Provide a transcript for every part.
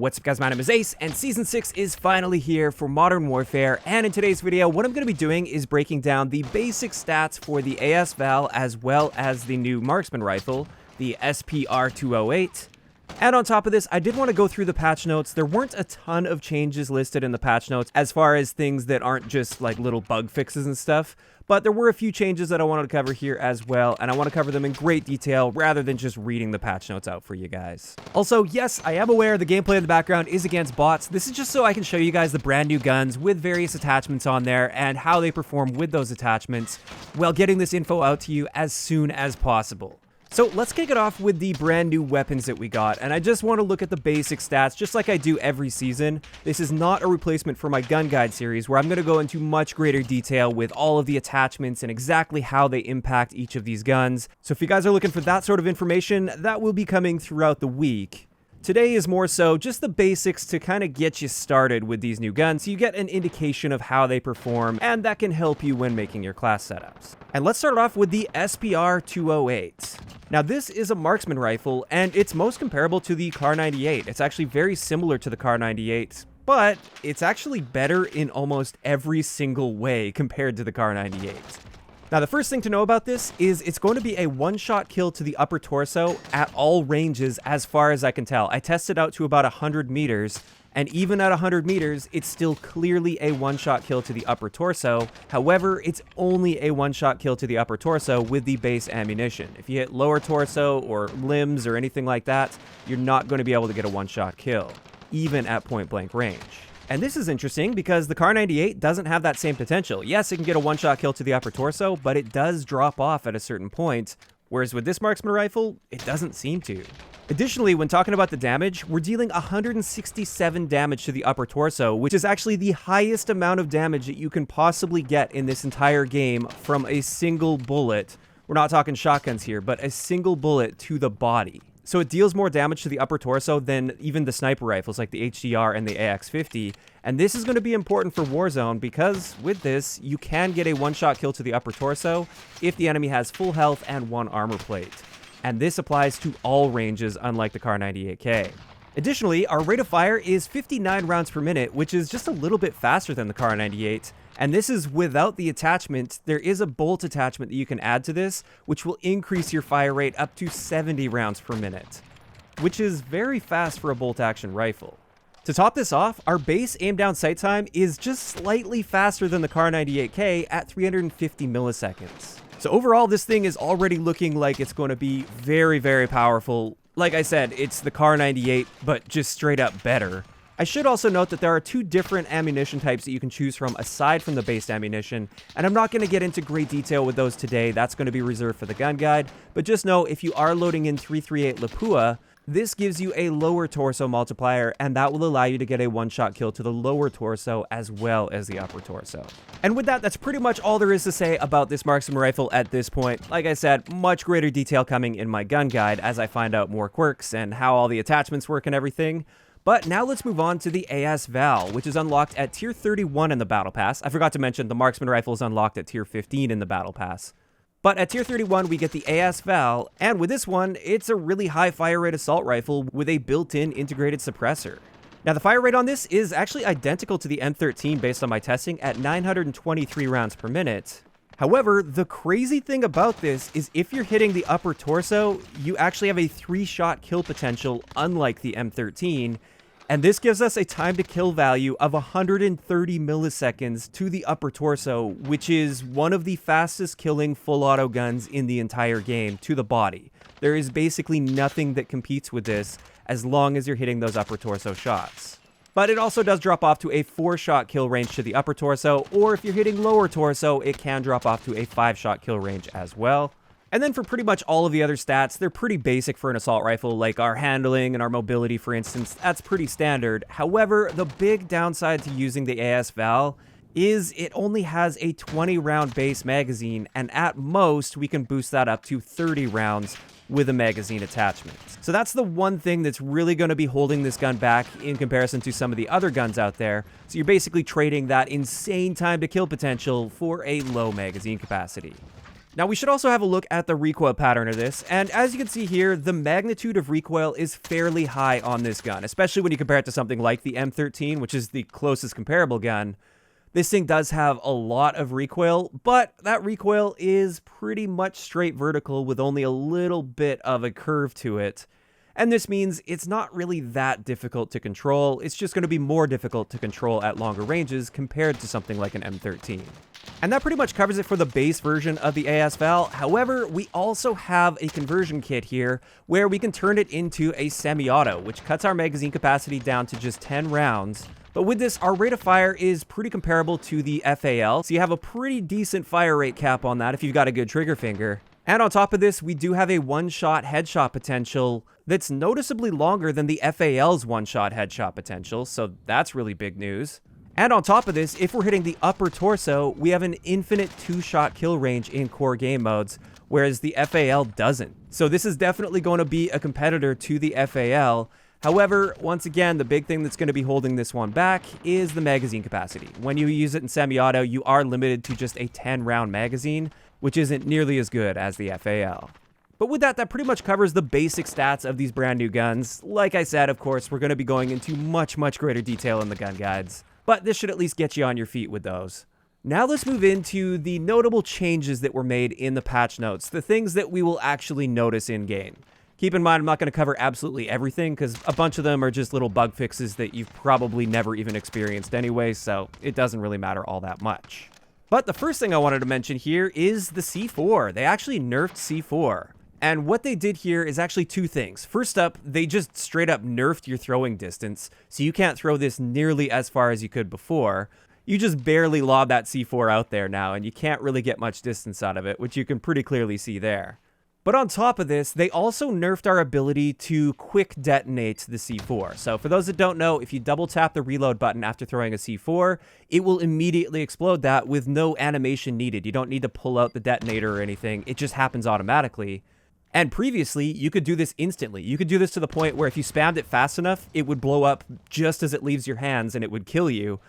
What's up guys, my name is Ace, and Season 6 is finally here for Modern Warfare, and in today's video, what I'm going to be doing is breaking down the basic stats for the AS VAL as well as the new marksman rifle, the SPR-208. And on top of this, I did want to go through the patch notes. There weren't a ton of changes listed in the patch notes as far as things that aren't just like little bug fixes and stuff, but there were a few changes that I wanted to cover here as well, and I want to cover them in great detail rather than just reading the patch notes out for you guys. Also, yes, I am aware the gameplay in the background is against bots. This is just so I can show you guys the brand new guns with various attachments on there and how they perform with those attachments while getting this info out to you as soon as possible. So let's kick it off with the brand new weapons that we got, and I just want to look at the basic stats just like I do every season. This is not a replacement for my gun guide series where I'm going to go into much greater detail with all of the attachments and exactly how they impact each of these guns. So if you guys are looking for that sort of information, that will be coming throughout the week. Today is more so just the basics to kind of get you started with these new guns so you get an indication of how they perform, and that can help you when making your class setups. And let's start off with the SPR-208. Now this is a marksman rifle, and it's most comparable to the Kar98. It's actually very similar to the Kar98, but it's actually better in almost every single way compared to the Kar98. Now, the first thing to know about this is it's going to be a one-shot kill to the upper torso at all ranges as far as I can tell. I tested out to about 100 meters, and even at 100 meters, it's still clearly a one-shot kill to the upper torso. However, it's only a one-shot kill to the upper torso with the base ammunition. If you hit lower torso or limbs or anything like that, you're not going to be able to get a one-shot kill, even at point-blank range. And this is interesting because the Kar98 doesn't have that same potential. Yes, it can get a one-shot kill to the upper torso, but it does drop off at a certain point, whereas with this marksman rifle, it doesn't seem to. Additionally, when talking about the damage, we're dealing 167 damage to the upper torso, which is actually the highest amount of damage that you can possibly get in this entire game from a single bullet. We're not talking shotguns here, but a single bullet to the body. So it deals more damage to the upper torso than even the sniper rifles like the HDR and the AX50. And this is going to be important for Warzone because with this, you can get a one-shot kill to the upper torso if the enemy has full health and one armor plate. And this applies to all ranges, unlike the Kar98K. Additionally, our rate of fire is 59 rounds per minute, which is just a little bit faster than the Kar98. And this is without the attachment. There is a bolt attachment that you can add to this, which will increase your fire rate up to 70 rounds per minute, which is very fast for a bolt action rifle. To top this off, our base aim down sight time is just slightly faster than the Kar98K at 350 milliseconds. So overall, this thing is already looking like it's going to be very, very powerful. Like I said, it's the Kar98, but just straight up better. I should also note that there are two different ammunition types that you can choose from aside from the base ammunition, and I'm not going to get into great detail with those today. That's going to be reserved for the gun guide, but just know if you are loading in 338 Lapua, this gives you a lower torso multiplier, and that will allow you to get a one-shot kill to the lower torso as well as the upper torso. And with that, that's pretty much all there is to say about this marksman rifle at this point. Like I said, much greater detail coming in my gun guide as I find out more quirks and how all the attachments work and everything. But now let's move on to the AS VAL, which is unlocked at tier 31 in the Battle Pass. I forgot to mention the marksman rifle is unlocked at tier 15 in the Battle Pass. But at tier 31, we get the AS VAL, and with this one, it's a really high fire rate assault rifle with a built-in integrated suppressor. Now, the fire rate on this is actually identical to the M13 based on my testing at 923 rounds per minute. However, the crazy thing about this is if you're hitting the upper torso, you actually have a 3-shot kill potential, unlike the M13, and this gives us a time to kill value of 130 milliseconds to the upper torso, which is one of the fastest killing full auto guns in the entire game to the body. There is basically nothing that competes with this as long as you're hitting those upper torso shots. But it also does drop off to a 4-shot kill range to the upper torso, or if you're hitting lower torso, it can drop off to a 5-shot kill range as well. And then for pretty much all of the other stats, they're pretty basic for an assault rifle, like our handling and our mobility, for instance. That's pretty standard. However, the big downside to using the AS VAL is it only has a 20-round base magazine, and at most, we can boost that up to 30 rounds with a magazine attachment. So that's the one thing that's really going to be holding this gun back in comparison to some of the other guns out there. So you're basically trading that insane time to kill potential for a low magazine capacity. Now we should also have a look at the recoil pattern of this, and as you can see here, the magnitude of recoil is fairly high on this gun, especially when you compare it to something like the M13, which is the closest comparable gun. This thing does have a lot of recoil, but that recoil is pretty much straight vertical with only a little bit of a curve to it. And this means it's not really that difficult to control, it's just going to be more difficult to control at longer ranges compared to something like an M13. And that pretty much covers it for the base version of the AS VAL. However, we also have a conversion kit here where we can turn it into a semi-auto, which cuts our magazine capacity down to just 10 rounds. But with this, our rate of fire is pretty comparable to the FAL, so you have a pretty decent fire rate cap on that if you've got a good trigger finger. And on top of this, we do have a one-shot headshot potential that's noticeably longer than the FAL's one-shot headshot potential, so that's really big news. And on top of this, if we're hitting the upper torso, we have an infinite two-shot kill range in core game modes, whereas the FAL doesn't. So this is definitely going to be a competitor to the FAL. However, once again, the big thing that's going to be holding this one back is the magazine capacity. When you use it in semi-auto, you are limited to just a 10-round magazine, which isn't nearly as good as the FAL. But with that, that pretty much covers the basic stats of these brand new guns. Like I said, of course, we're going to be going into much greater detail in the gun guides, but this should at least get you on your feet with those. Now let's move into the notable changes that were made in the patch notes, the things that we will actually notice in-game. Keep in mind, I'm not going to cover absolutely everything, because a bunch of them are just little bug fixes that you've probably never even experienced anyway, so it doesn't really matter all that much. But the first thing I wanted to mention here is the C4. They actually nerfed C4. And what they did here is actually two things. First up, they just straight up nerfed your throwing distance, so you can't throw this nearly as far as you could before. You just barely lob that C4 out there now, and you can't really get much distance out of it, which you can pretty clearly see there. But on top of this, they also nerfed our ability to quick detonate the C4. So for those that don't know, if you double tap the reload button after throwing a C4, it will immediately explode that with no animation needed. You don't need to pull out the detonator or anything. It just happens automatically. And previously, you could do this instantly. You could do this to the point where if you spammed it fast enough, it would blow up just as it leaves your hands and it would kill you.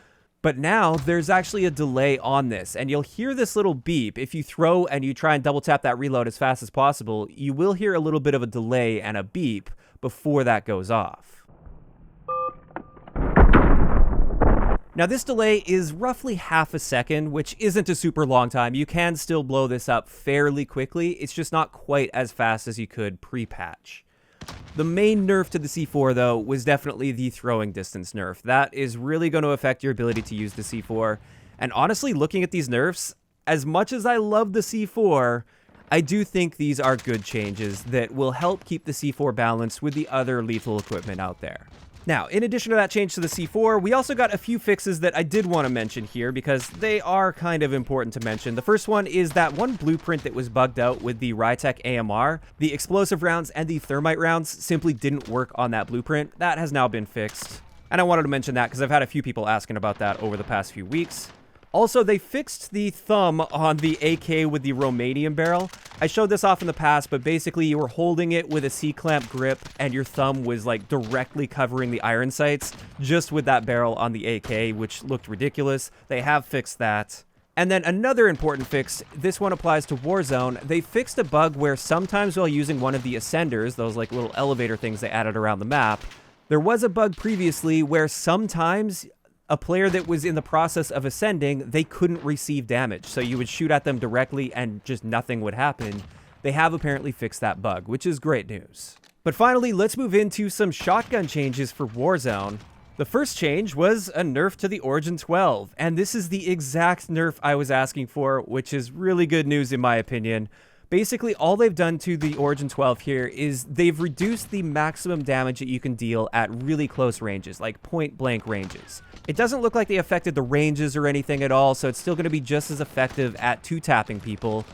But now there's actually a delay on this, and you'll hear this little beep. If you throw and you try and double tap that reload as fast as possible, you will hear a little bit of a delay and a beep before that goes off. Now this delay is roughly half a second, which isn't a super long time. You can still blow this up fairly quickly. It's just not quite as fast as you could pre-patch. The main nerf to the C4, though, was definitely the throwing distance nerf. That is really going to affect your ability to use the C4. And honestly, looking at these nerfs, as much as I love the C4, I do think these are good changes that will help keep the C4 balanced with the other lethal equipment out there. Now, in addition to that change to the C4, we also got a few fixes that I did want to mention here because they are kind of important to mention. The first one is that one blueprint that was bugged out with the Rytec AMR. The explosive rounds and the thermite rounds simply didn't work on that blueprint. That has now been fixed. And I wanted to mention that because I've had a few people asking about that over the past few weeks. Also, they fixed the thumb on the AK with the Romanian barrel. I showed this off in the past, but basically you were holding it with a C-clamp grip and your thumb was like directly covering the iron sights just with that barrel on the AK, which looked ridiculous. They have fixed that. And then another important fix, this one applies to Warzone. They fixed a bug where sometimes while using one of the ascenders, those like little elevator things they added around the map, there was a bug previously where sometimes a player that was in the process of ascending, they couldn't receive damage. So you would shoot at them directly and just nothing would happen. They have apparently fixed that bug, which is great news. But finally, let's move into some shotgun changes for Warzone. The first change was a nerf to the Origin 12, and this is the exact nerf I was asking for, which is really good news in my opinion. Basically, all they've done to the Origin 12 here is they've reduced the maximum damage that you can deal at really close ranges, like point-blank ranges. It doesn't look like they affected the ranges or anything at all, so it's still going to be just as effective at two-tapping people.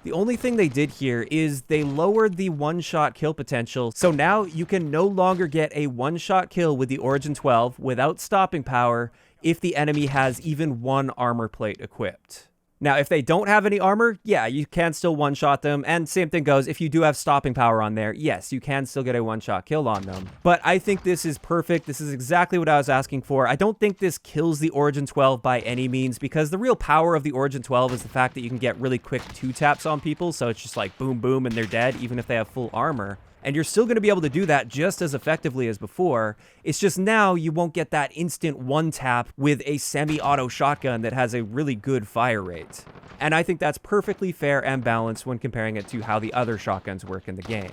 The only thing they did here is they lowered the one-shot kill potential, so now you can no longer get a one-shot kill with the Origin 12 without stopping power if the enemy has even one armor plate equipped. Now, if they don't have any armor, yeah, you can still one-shot them, and same thing goes, if you do have stopping power on there, yes, you can still get a one-shot kill on them. But I think this is perfect. This is exactly what I was asking for. I don't think this kills the Origin 12 by any means, because the real power of the Origin 12 is the fact that you can get really quick 2-taps on people, so it's just like boom, boom, and they're dead, even if they have full armor. And you're still going to be able to do that just as effectively as before. It's just now you won't get that instant one-tap with a semi-auto shotgun that has a really good fire rate. And I think that's perfectly fair and balanced when comparing it to how the other shotguns work in the game.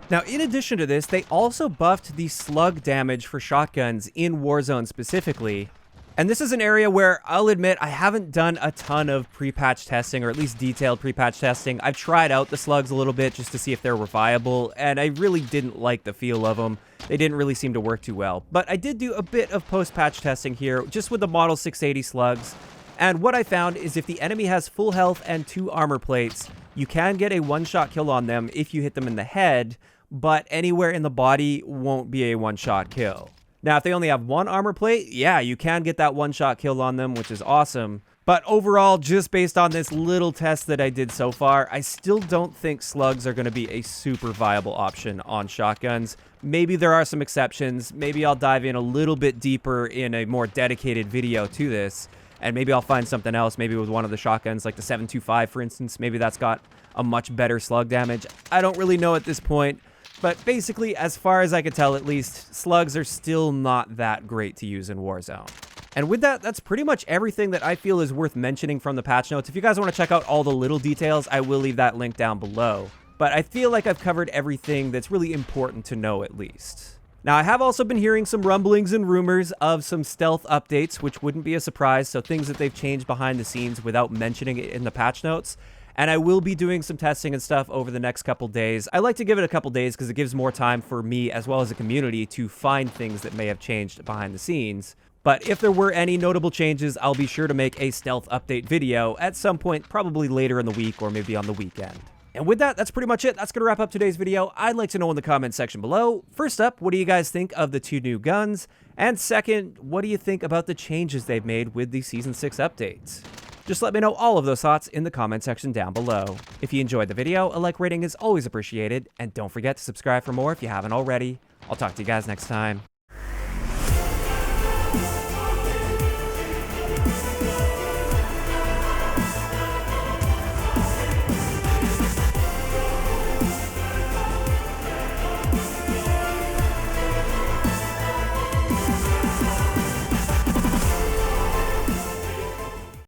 Now, in addition to this, they also buffed the slug damage for shotguns in Warzone specifically. And this is an area where I'll admit I haven't done a ton of pre-patch testing, or at least detailed pre-patch testing. I've tried out the slugs a little bit just to see if they were viable, and I really didn't like the feel of them. They didn't really seem to work too well. But I did do a bit of post-patch testing here, just with the Model 680 slugs. And what I found is if the enemy has full health and 2 armor plates, you can get a one-shot kill on them if you hit them in the head, but anywhere in the body won't be a one-shot kill. Now, if they only have 1 armor plate, yeah, you can get that one-shot kill on them, which is awesome. But overall, just based on this little test that I did so far, I still don't think slugs are going to be a super viable option on shotguns. Maybe there are some exceptions. Maybe I'll dive in a little bit deeper in a more dedicated video to this. And maybe I'll find something else, maybe with one of the shotguns, like the 725, for instance. Maybe that's got a much better slug damage. I don't really know at this point. But basically, as far as I could tell at least, slugs are still not that great to use in Warzone. And with that, that's pretty much everything that I feel is worth mentioning from the patch notes. If you guys want to check out all the little details, I will leave that link down below. But I feel like I've covered everything that's really important to know at least. Now, I have also been hearing some rumblings and rumors of some stealth updates, which wouldn't be a surprise, so things that they've changed behind the scenes without mentioning it in the patch notes. And I will be doing some testing and stuff over the next couple days. I like to give it a couple days because it gives more time for me as well as the community to find things that may have changed behind the scenes. But if there were any notable changes, I'll be sure to make a stealth update video at some point, probably later in the week or maybe on the weekend. And with that, that's pretty much it. That's going to wrap up today's video. I'd like to know in the comments section below. First up, what do you guys think of the 2 new guns? And second, what do you think about the changes they've made with the Season 6 updates? Just let me know all of those thoughts in the comment section down below. If you enjoyed the video, a like rating is always appreciated, and don't forget to subscribe for more if you haven't already. I'll talk to you guys next time.